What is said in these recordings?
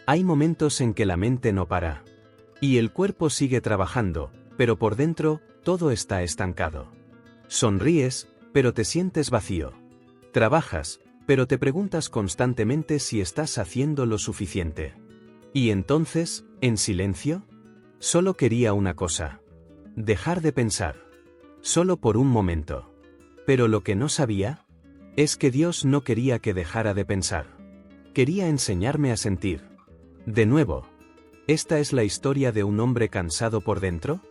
Hay momentos en que la mente no para. Y el cuerpo sigue trabajando, pero por dentro, todo está estancado. Sonríes, pero te sientes vacío. Trabajas, pero te preguntas constantemente si estás haciendo lo suficiente. Y entonces, en silencio, solo quería una cosa. Dejar de pensar. Solo por un momento. Pero lo que no sabía es que Dios no quería que dejara de pensar. Quería enseñarme a sentir. De nuevo, esta es la historia de un hombre cansado por dentro,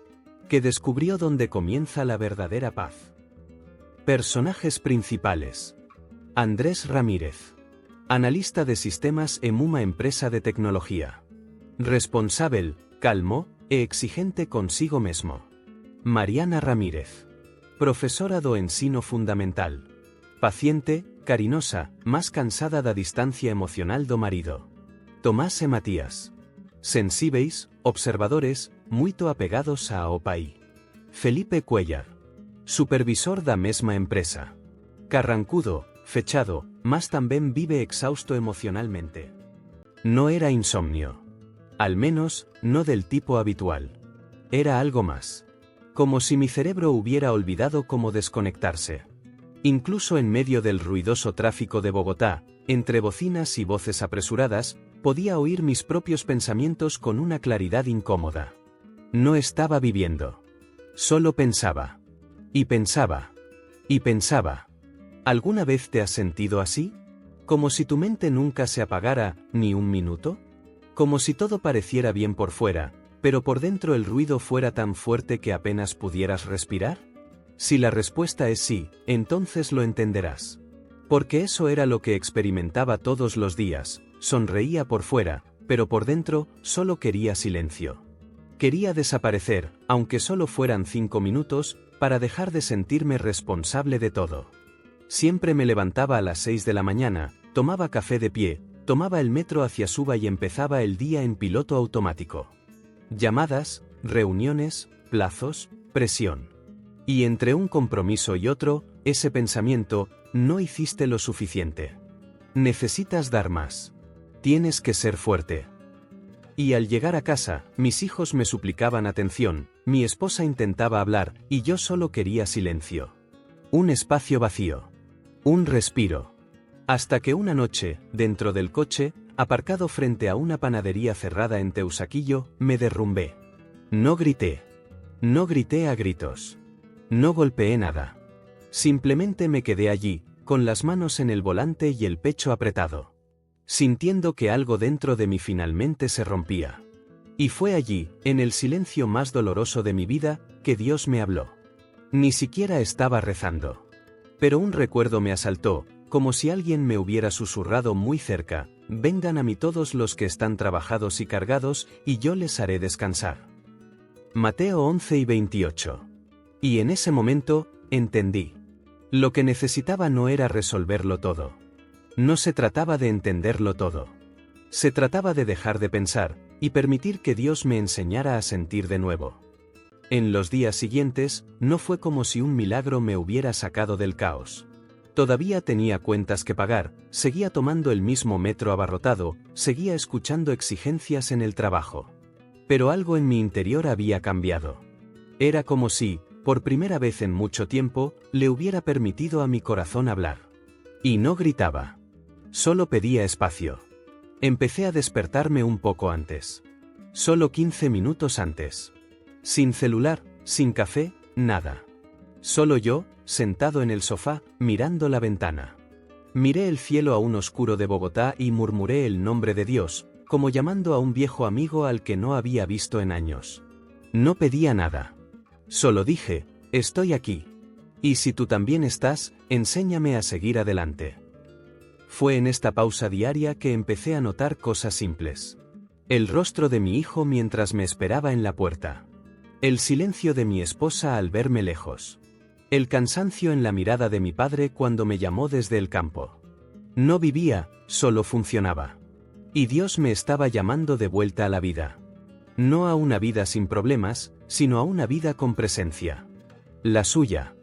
que descubrió dónde comienza la verdadera paz. Personajes principales. Andrés Ramírez. Analista de sistemas en una empresa de tecnología. Responsable, calmo e exigente consigo mesmo. Mariana Ramírez. Profesora do ensino fundamental. Paciente, carinosa, más cansada da distancia emocional do marido. Tomás e Matías. Sensíveis, observadores, muito apegados ao pai. Felipe Cuellar. Supervisor da mesma empresa. Carrancudo, fechado, mas tamén vive exhausto emocionalmente. No era insomnio. Al menos, no del tipo habitual. Era algo más. Como si mi cerebro hubiera olvidado cómo desconectarse. Incluso en medio del ruidoso tráfico de Bogotá, entre bocinas y voces apresuradas, podía oír mis propios pensamientos con una claridad incómoda. No estaba viviendo. Solo pensaba. Y pensaba. Y pensaba. ¿Alguna vez te has sentido así? ¿Como si tu mente nunca se apagara, ni un minuto? ¿Como si todo pareciera bien por fuera, pero por dentro el ruido fuera tan fuerte que apenas pudieras respirar? Si la respuesta es sí, entonces lo entenderás. Porque eso era lo que experimentaba todos los días. Sonreía por fuera, pero por dentro, solo quería silencio. Quería desaparecer, aunque solo fueran 5 minutos, para dejar de sentirme responsable de todo. Siempre me levantaba a las 6 de la mañana, tomaba café de pie, tomaba el metro hacia Suba y empezaba el día en piloto automático. Llamadas, reuniones, plazos, presión. Y entre un compromiso y otro, ese pensamiento, no hiciste lo suficiente. Necesitas dar más. Tienes que ser fuerte. Y al llegar a casa, mis hijos me suplicaban atención, mi esposa intentaba hablar, y yo solo quería silencio. Un espacio vacío. Un respiro. Hasta que una noche, dentro del coche, aparcado frente a una panadería cerrada en Teusaquillo, me derrumbé. No grité. No grité a gritos. No golpeé nada. Simplemente me quedé allí, con las manos en el volante y el pecho apretado. Sintiendo que algo dentro de mí finalmente se rompía. Y fue allí, en el silencio más doloroso de mi vida, que Dios me habló. Ni siquiera estaba rezando. Pero un recuerdo me asaltó, como si alguien me hubiera susurrado muy cerca: vengan a mí todos los que están trabajados y cargados, y yo les haré descansar. Mateo 11:28. Y en ese momento, entendí. Lo que necesitaba no era resolverlo todo. No se trataba de entenderlo todo. Se trataba de dejar de pensar, y permitir que Dios me enseñara a sentir de nuevo. En los días siguientes, no fue como si un milagro me hubiera sacado del caos. Todavía tenía cuentas que pagar, seguía tomando el mismo metro abarrotado, seguía escuchando exigencias en el trabajo. Pero algo en mi interior había cambiado. Era como si, por primera vez en mucho tiempo, le hubiera permitido a mi corazón hablar. Y no gritaba. Solo pedía espacio. Empecé a despertarme un poco antes. Solo 15 minutos antes. Sin celular, sin café, nada. Solo yo, sentado en el sofá, mirando la ventana. Miré el cielo aún oscuro de Bogotá y murmuré el nombre de Dios, como llamando a un viejo amigo al que no había visto en años. No pedía nada. Solo dije: estoy aquí. Y si tú también estás, enséñame a seguir adelante. Fue en esta pausa diaria que empecé a notar cosas simples. El rostro de mi hijo mientras me esperaba en la puerta. El silencio de mi esposa al verme lejos. El cansancio en la mirada de mi padre cuando me llamó desde el campo. No vivía, solo funcionaba. Y Dios me estaba llamando de vuelta a la vida. No a una vida sin problemas, sino a una vida con presencia. La suya.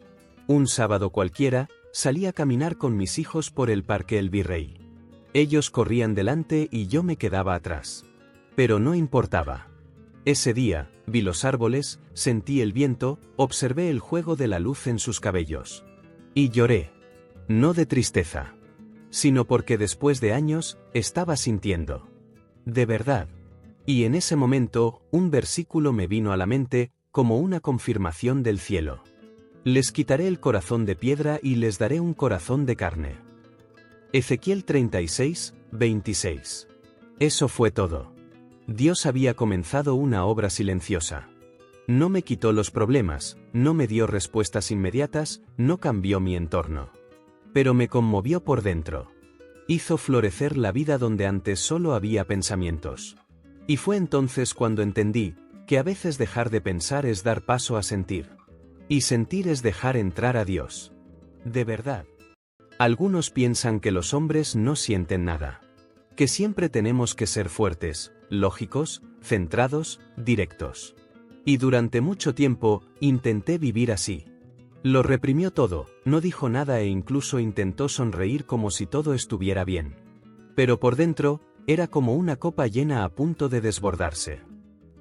Un sábado cualquiera, salí a caminar con mis hijos por el Parque El Virrey. Ellos corrían delante y yo me quedaba atrás. Pero no importaba. Ese día, vi los árboles, sentí el viento, observé el juego de la luz en sus cabellos. Y lloré. No de tristeza. Sino porque después de años, estaba sintiendo. De verdad. Y en ese momento, un versículo me vino a la mente, como una confirmación del cielo. Les quitaré el corazón de piedra y les daré un corazón de carne. Ezequiel 36, 26. Eso fue todo. Dios había comenzado una obra silenciosa. No me quitó los problemas, no me dio respuestas inmediatas, no cambió mi entorno. Pero me conmovió por dentro. Hizo florecer la vida donde antes solo había pensamientos. Y fue entonces cuando entendí que a veces dejar de pensar es dar paso a sentir. Y sentir es dejar entrar a Dios. De verdad. Algunos piensan que los hombres no sienten nada. Que siempre tenemos que ser fuertes, lógicos, centrados, directos. Y durante mucho tiempo, intenté vivir así. Lo reprimió todo, no dijo nada e incluso intentó sonreír como si todo estuviera bien. Pero por dentro, era como una copa llena a punto de desbordarse.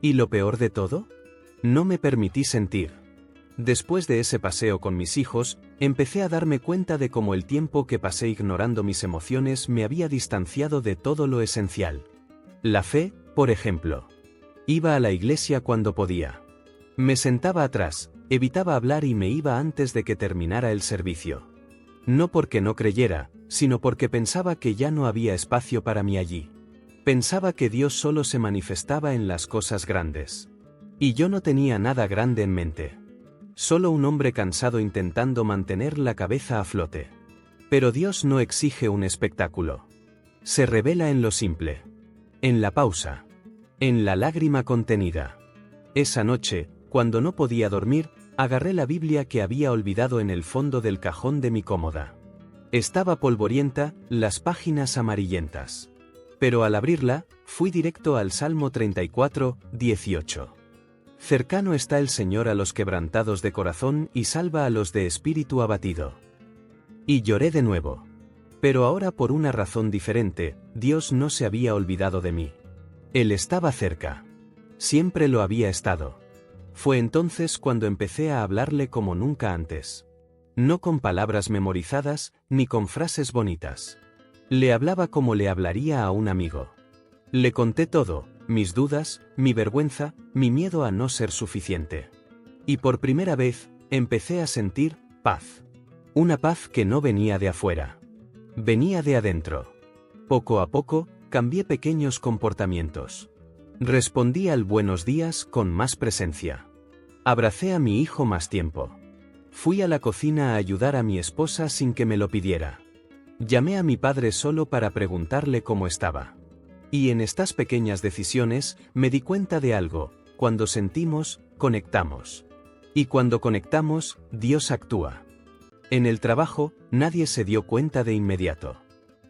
¿Y lo peor de todo? No me permití sentir. Después de ese paseo con mis hijos, empecé a darme cuenta de cómo el tiempo que pasé ignorando mis emociones me había distanciado de todo lo esencial. La fe, por ejemplo. Iba a la iglesia cuando podía. Me sentaba atrás, evitaba hablar y me iba antes de que terminara el servicio. No porque no creyera, sino porque pensaba que ya no había espacio para mí allí. Pensaba que Dios solo se manifestaba en las cosas grandes. Y yo no tenía nada grande en mente. Solo un hombre cansado intentando mantener la cabeza a flote. Pero Dios no exige un espectáculo. Se revela en lo simple. En la pausa. En la lágrima contenida. Esa noche, cuando no podía dormir, agarré la Biblia que había olvidado en el fondo del cajón de mi cómoda. Estaba polvorienta, las páginas amarillentas. Pero al abrirla, fui directo al Salmo 34, 18. Cercano está el Señor a los quebrantados de corazón y salva a los de espíritu abatido. Y lloré de nuevo. Pero ahora por una razón diferente, Dios no se había olvidado de mí. Él estaba cerca. Siempre lo había estado. Fue entonces cuando empecé a hablarle como nunca antes. No con palabras memorizadas, ni con frases bonitas. Le hablaba como le hablaría a un amigo. Le conté todo, mis dudas, mi vergüenza, mi miedo a no ser suficiente. Y por primera vez, empecé a sentir paz. Una paz que no venía de afuera. Venía de adentro. Poco a poco, cambié pequeños comportamientos. Respondí al buenos días con más presencia. Abracé a mi hijo más tiempo. Fui a la cocina a ayudar a mi esposa sin que me lo pidiera. Llamé a mi padre solo para preguntarle cómo estaba. Y en estas pequeñas decisiones, me di cuenta de algo: cuando sentimos, conectamos. Y cuando conectamos, Dios actúa. En el trabajo, nadie se dio cuenta de inmediato.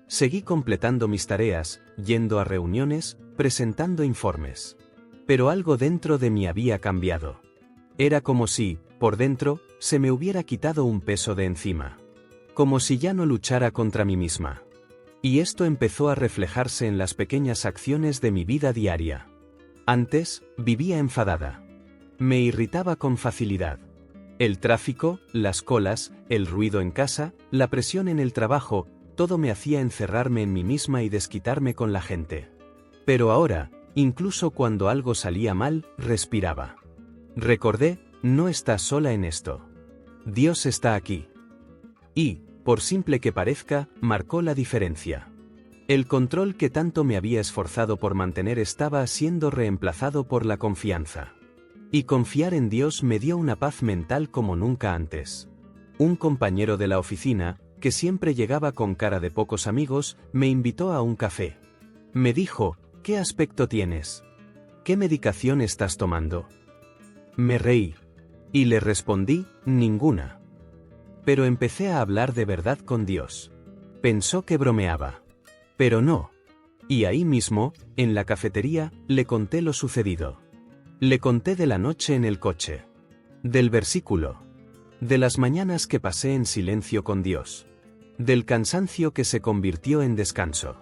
Seguí completando mis tareas, yendo a reuniones, presentando informes. Pero algo dentro de mí había cambiado. Era como si, por dentro, se me hubiera quitado un peso de encima. Como si ya no luchara contra mí misma. Y esto empezó a reflejarse en las pequeñas acciones de mi vida diaria. Antes, vivía enfadada. Me irritaba con facilidad. El tráfico, las colas, el ruido en casa, la presión en el trabajo, todo me hacía encerrarme en mí misma y desquitarme con la gente. Pero ahora, incluso cuando algo salía mal, respiraba. Recordé: no estás sola en esto. Dios está aquí. Y, por simple que parezca, marcó la diferencia. El control que tanto me había esforzado por mantener estaba siendo reemplazado por la confianza. Y confiar en Dios me dio una paz mental como nunca antes. Un compañero de la oficina, que siempre llegaba con cara de pocos amigos, me invitó a un café. Me dijo: ¿qué aspecto tienes? ¿Qué medicación estás tomando? Me reí. Y le respondí: ninguna. Pero empecé a hablar de verdad con Dios. Pensó que bromeaba. Pero no. Y ahí mismo, en la cafetería, le conté lo sucedido. Le conté de la noche en el coche. Del versículo. De las mañanas que pasé en silencio con Dios. Del cansancio que se convirtió en descanso.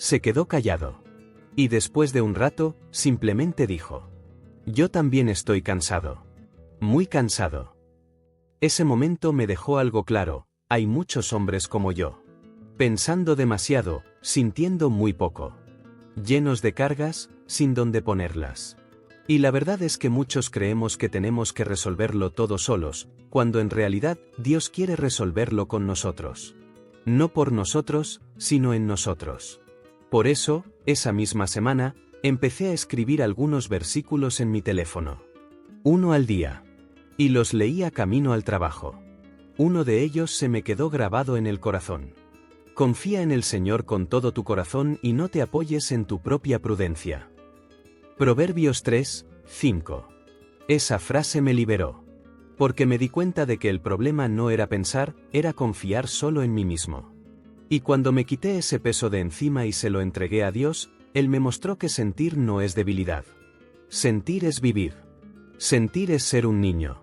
Se quedó callado. Y después de un rato, simplemente dijo: yo también estoy cansado. Muy cansado. Ese momento me dejó algo claro: hay muchos hombres como yo. Pensando demasiado, sintiendo muy poco. Llenos de cargas, sin dónde ponerlas. Y la verdad es que muchos creemos que tenemos que resolverlo todo solos, cuando en realidad Dios quiere resolverlo con nosotros. No por nosotros, sino en nosotros. Por eso, esa misma semana, empecé a escribir algunos versículos en mi teléfono. Uno al día. Y los leía camino al trabajo. Uno de ellos se me quedó grabado en el corazón. Confía en el Señor con todo tu corazón y no te apoyes en tu propia prudencia. Proverbios 3, 5. Esa frase me liberó. Porque me di cuenta de que el problema no era pensar, era confiar solo en mí mismo. Y cuando me quité ese peso de encima y se lo entregué a Dios, Él me mostró que sentir no es debilidad. Sentir es vivir. Sentir es ser un niño.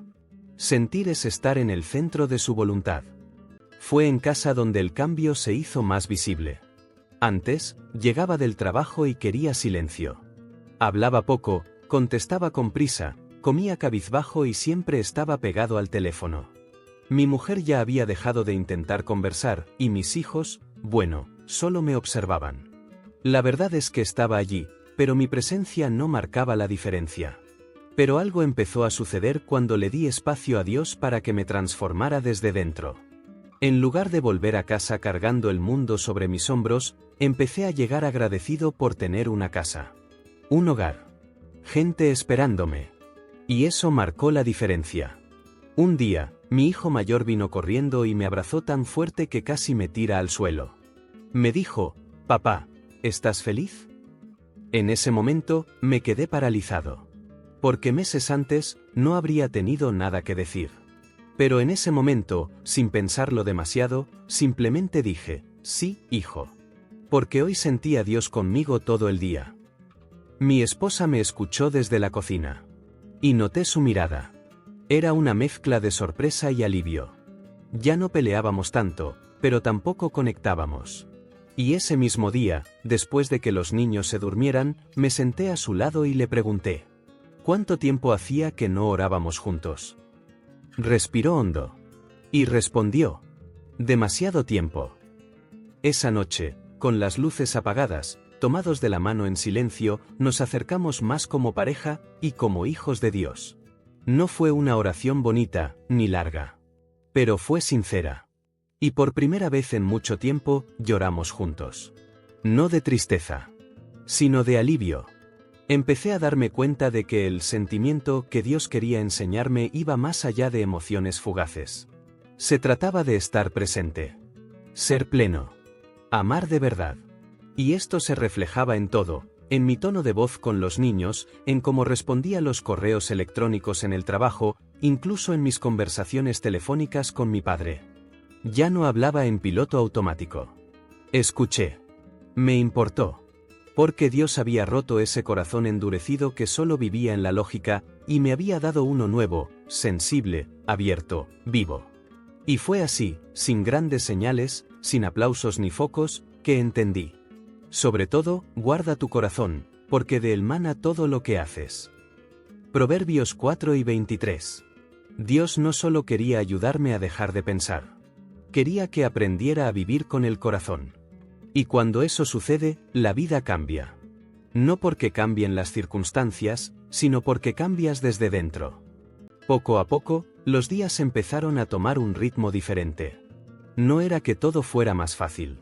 Sentir es estar en el centro de su voluntad. Fue en casa donde el cambio se hizo más visible. Antes, llegaba del trabajo y quería silencio. Hablaba poco, contestaba con prisa, comía cabizbajo y siempre estaba pegado al teléfono. Mi mujer ya había dejado de intentar conversar, y mis hijos, bueno, solo me observaban. La verdad es que estaba allí, pero mi presencia no marcaba la diferencia. Pero algo empezó a suceder cuando le di espacio a Dios para que me transformara desde dentro. En lugar de volver a casa cargando el mundo sobre mis hombros, empecé a llegar agradecido por tener una casa. Un hogar. Gente esperándome. Y eso marcó la diferencia. Un día, mi hijo mayor vino corriendo y me abrazó tan fuerte que casi me tira al suelo. Me dijo: papá, ¿estás feliz? En ese momento, me quedé paralizado. Porque meses antes, no habría tenido nada que decir. Pero en ese momento, sin pensarlo demasiado, simplemente dije: sí, hijo. Porque hoy sentí a Dios conmigo todo el día. Mi esposa me escuchó desde la cocina. Y noté su mirada. Era una mezcla de sorpresa y alivio. Ya no peleábamos tanto, pero tampoco conectábamos. Y ese mismo día, después de que los niños se durmieran, me senté a su lado y le pregunté: ¿cuánto tiempo hacía que no orábamos juntos? Respiró hondo. Y respondió: demasiado tiempo. Esa noche, con las luces apagadas, tomados de la mano en silencio, nos acercamos más como pareja y como hijos de Dios. No fue una oración bonita, ni larga. Pero fue sincera. Y por primera vez en mucho tiempo, lloramos juntos. No de tristeza, sino de alivio. Empecé a darme cuenta de que el sentimiento que Dios quería enseñarme iba más allá de emociones fugaces. Se trataba de estar presente. Ser pleno. Amar de verdad. Y esto se reflejaba en todo, en mi tono de voz con los niños, en cómo respondía a los correos electrónicos en el trabajo, incluso en mis conversaciones telefónicas con mi padre. Ya no hablaba en piloto automático. Escuché. Me importó. Porque Dios había roto ese corazón endurecido que solo vivía en la lógica, y me había dado uno nuevo, sensible, abierto, vivo. Y fue así, sin grandes señales, sin aplausos ni focos, que entendí. Sobre todo, guarda tu corazón, porque de él mana todo lo que haces. Proverbios 4 y 23. Dios no solo quería ayudarme a dejar de pensar. Quería que aprendiera a vivir con el corazón. Y cuando eso sucede, la vida cambia. No porque cambien las circunstancias, sino porque cambias desde dentro. Poco a poco, los días empezaron a tomar un ritmo diferente. No era que todo fuera más fácil.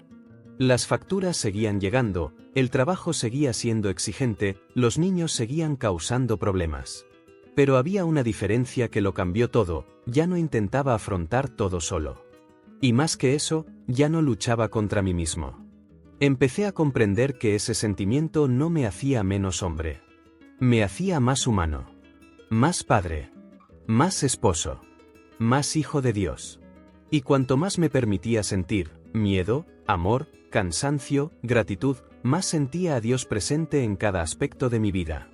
Las facturas seguían llegando, el trabajo seguía siendo exigente, los niños seguían causando problemas. Pero había una diferencia que lo cambió todo: ya no intentaba afrontar todo solo. Y más que eso, ya no luchaba contra mí mismo. Empecé a comprender que ese sentimiento no me hacía menos hombre. Me hacía más humano. Más padre. Más esposo. Más hijo de Dios. Y cuanto más me permitía sentir miedo, amor, cansancio, gratitud, más sentía a Dios presente en cada aspecto de mi vida.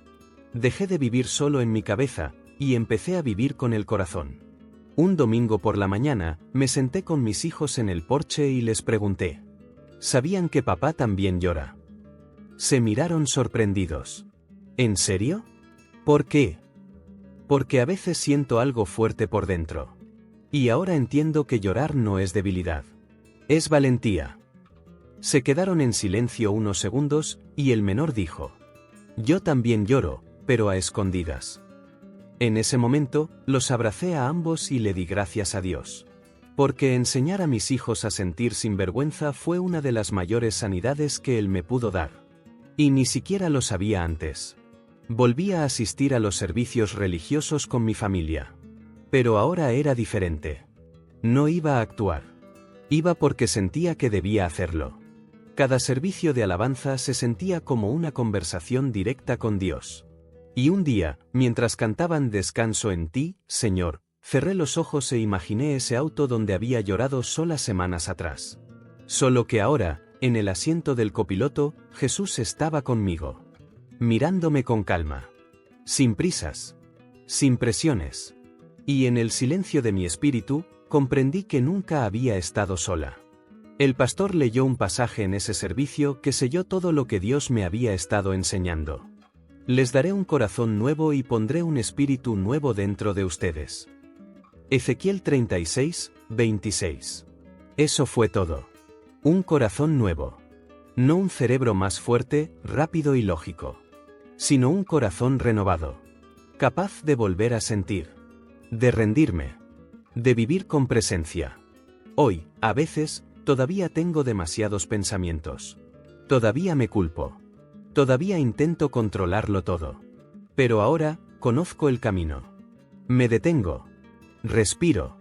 Dejé de vivir solo en mi cabeza, y empecé a vivir con el corazón. Un domingo por la mañana, me senté con mis hijos en el porche y les pregunté: ¿sabían que papá también llora? Se miraron sorprendidos. ¿En serio? ¿Por qué? Porque a veces siento algo fuerte por dentro. Y ahora entiendo que llorar no es debilidad. Es valentía. Se quedaron en silencio unos segundos, y el menor dijo: yo también lloro, pero a escondidas. En ese momento, los abracé a ambos y le di gracias a Dios. Porque enseñar a mis hijos a sentir sin vergüenza fue una de las mayores sanidades que Él me pudo dar. Y ni siquiera lo sabía antes. Volví a asistir a los servicios religiosos con mi familia. Pero ahora era diferente. No iba a actuar. Iba porque sentía que debía hacerlo. Cada servicio de alabanza se sentía como una conversación directa con Dios. Y un día, mientras cantaban Descanso en ti, Señor, cerré los ojos e imaginé ese auto donde había llorado solas semanas atrás. Solo que ahora, en el asiento del copiloto, Jesús estaba conmigo. Mirándome con calma. Sin prisas. Sin presiones. Y en el silencio de mi espíritu, comprendí que nunca había estado sola. El pastor leyó un pasaje en ese servicio que selló todo lo que Dios me había estado enseñando. Les daré un corazón nuevo y pondré un espíritu nuevo dentro de ustedes. Ezequiel 36, 26. Eso fue todo. Un corazón nuevo. No un cerebro más fuerte, rápido y lógico. Sino un corazón renovado. Capaz de volver a sentir. De rendirme. De vivir con presencia. Hoy, a veces, todavía tengo demasiados pensamientos. Todavía me culpo. Todavía intento controlarlo todo. Pero ahora, conozco el camino. Me detengo. Respiro.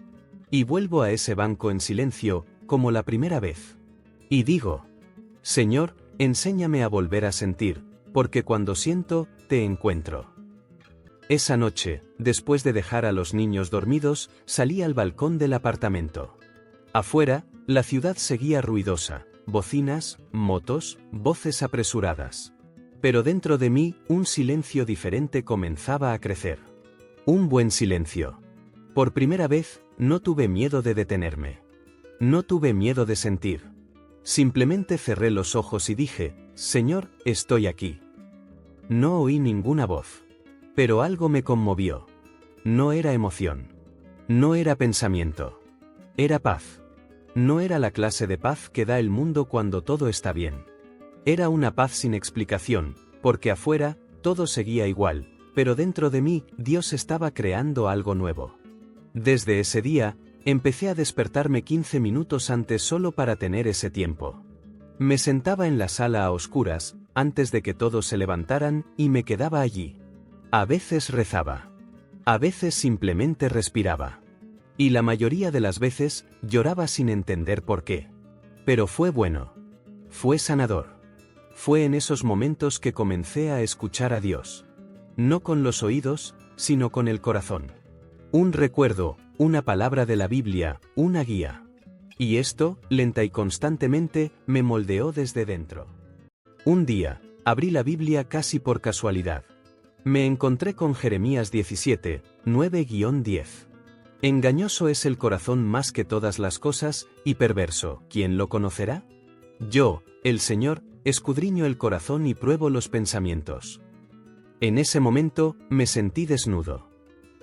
Y vuelvo a ese banco en silencio, como la primera vez. Y digo: Señor, enséñame a volver a sentir, porque cuando siento, te encuentro. Esa noche, después de dejar a los niños dormidos, salí al balcón del apartamento. Afuera, la ciudad seguía ruidosa, bocinas, motos, voces apresuradas. Pero dentro de mí, un silencio diferente comenzaba a crecer. Un buen silencio. Por primera vez, no tuve miedo de detenerme. No tuve miedo de sentir. Simplemente cerré los ojos y dije: Señor, estoy aquí. No oí ninguna voz. Pero algo me conmovió. No era emoción. No era pensamiento. Era paz. No era la clase de paz que da el mundo cuando todo está bien. Era una paz sin explicación, porque afuera, todo seguía igual, pero dentro de mí, Dios estaba creando algo nuevo. Desde ese día, empecé a despertarme 15 minutos antes solo para tener ese tiempo. Me sentaba en la sala a oscuras, antes de que todos se levantaran, y me quedaba allí. A veces rezaba. A veces simplemente respiraba. Y la mayoría de las veces, lloraba sin entender por qué. Pero fue bueno. Fue sanador. Fue en esos momentos que comencé a escuchar a Dios. No con los oídos, sino con el corazón. Un recuerdo, una palabra de la Biblia, una guía. Y esto, lenta y constantemente, me moldeó desde dentro. Un día, abrí la Biblia casi por casualidad. Me encontré con Jeremías 17, 9-10. Engañoso es el corazón más que todas las cosas, y perverso, ¿quién lo conocerá? Yo, el Señor, escudriño el corazón y pruebo los pensamientos. En ese momento, me sentí desnudo.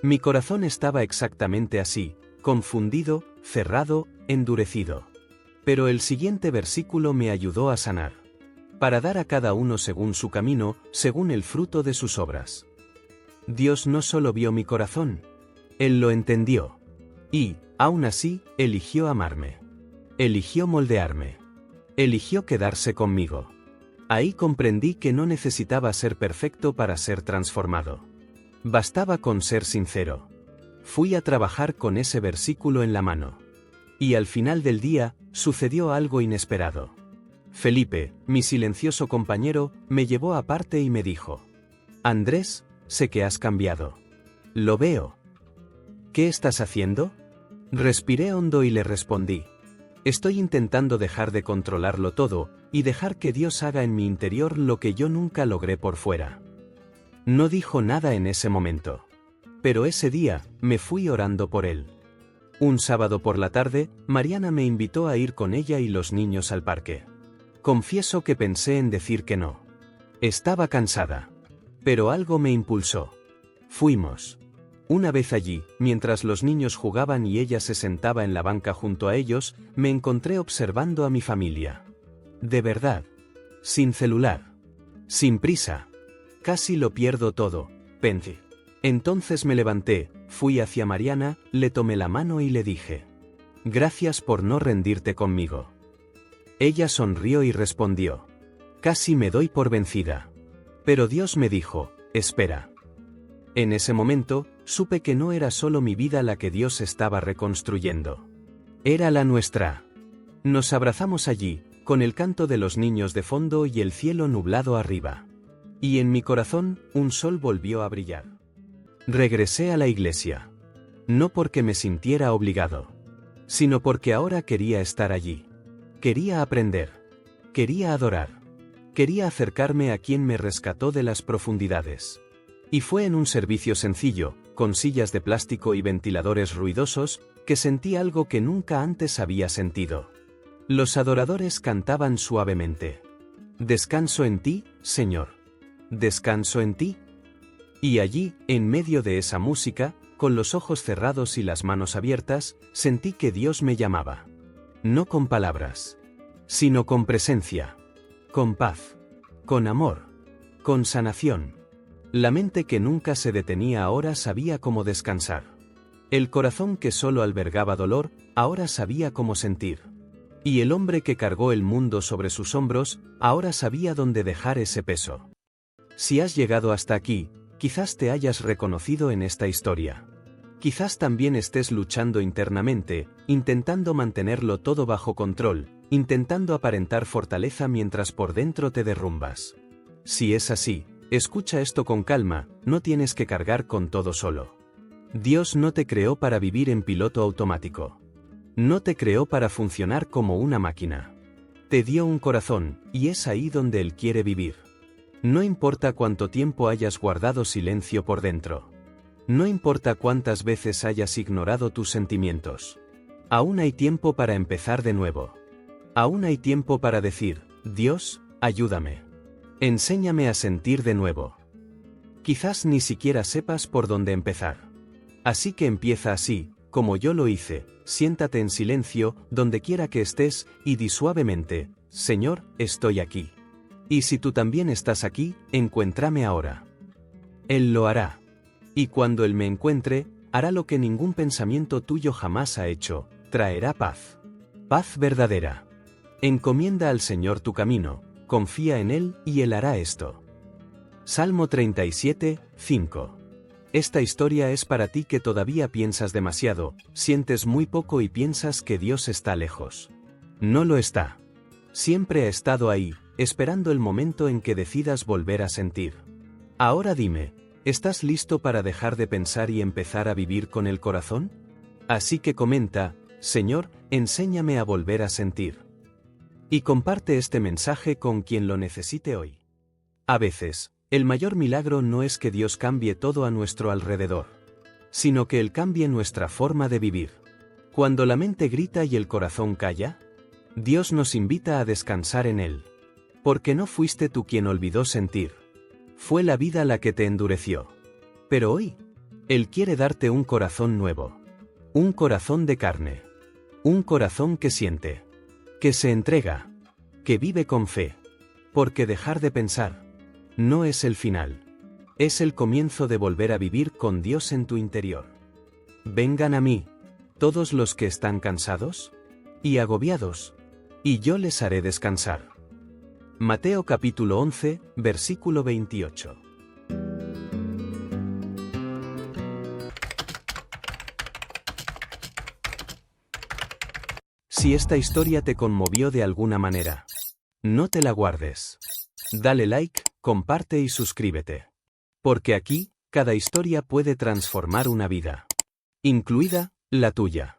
Mi corazón estaba exactamente así, confundido, cerrado, endurecido. Pero el siguiente versículo me ayudó a sanar. Para dar a cada uno según su camino, según el fruto de sus obras. Dios no solo vio mi corazón, Él lo entendió. Y, aún así, eligió amarme. Eligió moldearme. Eligió quedarse conmigo. Ahí comprendí que no necesitaba ser perfecto para ser transformado. Bastaba con ser sincero. Fui a trabajar con ese versículo en la mano. Y al final del día, sucedió algo inesperado. Felipe, mi silencioso compañero, me llevó aparte y me dijo: Andrés, sé que has cambiado. Lo veo. ¿Qué estás haciendo? Respiré hondo y le respondí: estoy intentando dejar de controlarlo todo, y dejar que Dios haga en mi interior lo que yo nunca logré por fuera. No dijo nada en ese momento. Pero ese día, me fui orando por él. Un sábado por la tarde, Mariana me invitó a ir con ella y los niños al parque. Confieso que pensé en decir que no. Estaba cansada. Pero algo me impulsó. Fuimos. Una vez allí, mientras los niños jugaban y ella se sentaba en la banca junto a ellos, me encontré observando a mi familia. De verdad. Sin celular. Sin prisa. Casi lo pierdo todo, pensé. Entonces me levanté, fui hacia Mariana, le tomé la mano y le dije: gracias por no rendirte conmigo. Ella sonrió y respondió: casi me doy por vencida. Pero Dios me dijo: espera. En ese momento, supe que no era solo mi vida la que Dios estaba reconstruyendo. Era la nuestra. Nos abrazamos allí, con el canto de los niños de fondo y el cielo nublado arriba. Y en mi corazón, un sol volvió a brillar. Regresé a la iglesia. No porque me sintiera obligado, sino porque ahora quería estar allí. Quería aprender. Quería adorar. Quería acercarme a quien me rescató de las profundidades. Y fue en un servicio sencillo, con sillas de plástico y ventiladores ruidosos, que sentí algo que nunca antes había sentido. Los adoradores cantaban suavemente: descanso en ti, Señor. Descanso en ti. Y allí, en medio de esa música, con los ojos cerrados y las manos abiertas, sentí que Dios me llamaba. No con palabras, sino con presencia, con paz, con amor, con sanación. La mente que nunca se detenía ahora sabía cómo descansar. El corazón que solo albergaba dolor, ahora sabía cómo sentir. Y el hombre que cargó el mundo sobre sus hombros, ahora sabía dónde dejar ese peso. Si has llegado hasta aquí, quizás te hayas reconocido en esta historia. Quizás también estés luchando internamente, intentando mantenerlo todo bajo control, intentando aparentar fortaleza mientras por dentro te derrumbas. Si es así, escucha esto con calma, no tienes que cargar con todo solo. Dios no te creó para vivir en piloto automático. No te creó para funcionar como una máquina. Te dio un corazón, y es ahí donde Él quiere vivir. No importa cuánto tiempo hayas guardado silencio por dentro. No importa cuántas veces hayas ignorado tus sentimientos. Aún hay tiempo para empezar de nuevo. Aún hay tiempo para decir: Dios, ayúdame. Enséñame a sentir de nuevo. Quizás ni siquiera sepas por dónde empezar. Así que empieza así, como yo lo hice: siéntate en silencio, donde quiera que estés, y di suavemente: Señor, estoy aquí. Y si tú también estás aquí, encuéntrame ahora. Él lo hará. Y cuando Él me encuentre, hará lo que ningún pensamiento tuyo jamás ha hecho: traerá paz. Paz verdadera. Encomienda al Señor tu camino, confía en Él y Él hará esto. Salmo 37, 5. Esta historia es para ti que todavía piensas demasiado, sientes muy poco y piensas que Dios está lejos. No lo está. Siempre ha estado ahí, esperando el momento en que decidas volver a sentir. Ahora dime, ¿estás listo para dejar de pensar y empezar a vivir con el corazón? Así que comenta: Señor, enséñame a volver a sentir. Y comparte este mensaje con quien lo necesite hoy. A veces, el mayor milagro no es que Dios cambie todo a nuestro alrededor, sino que Él cambie nuestra forma de vivir. Cuando la mente grita y el corazón calla, Dios nos invita a descansar en Él. Porque no fuiste tú quien olvidó sentir. Fue la vida la que te endureció. Pero hoy, Él quiere darte un corazón nuevo. Un corazón de carne. Un corazón que siente. Que se entrega. Que vive con fe. Porque dejar de pensar no es el final. Es el comienzo de volver a vivir con Dios en tu interior. Vengan a mí, todos los que están cansados y agobiados, y yo les haré descansar. Mateo capítulo 11, versículo 28. Si esta historia te conmovió de alguna manera, no te la guardes. Dale like, comparte y suscríbete. Porque aquí, cada historia puede transformar una vida. Incluida la tuya.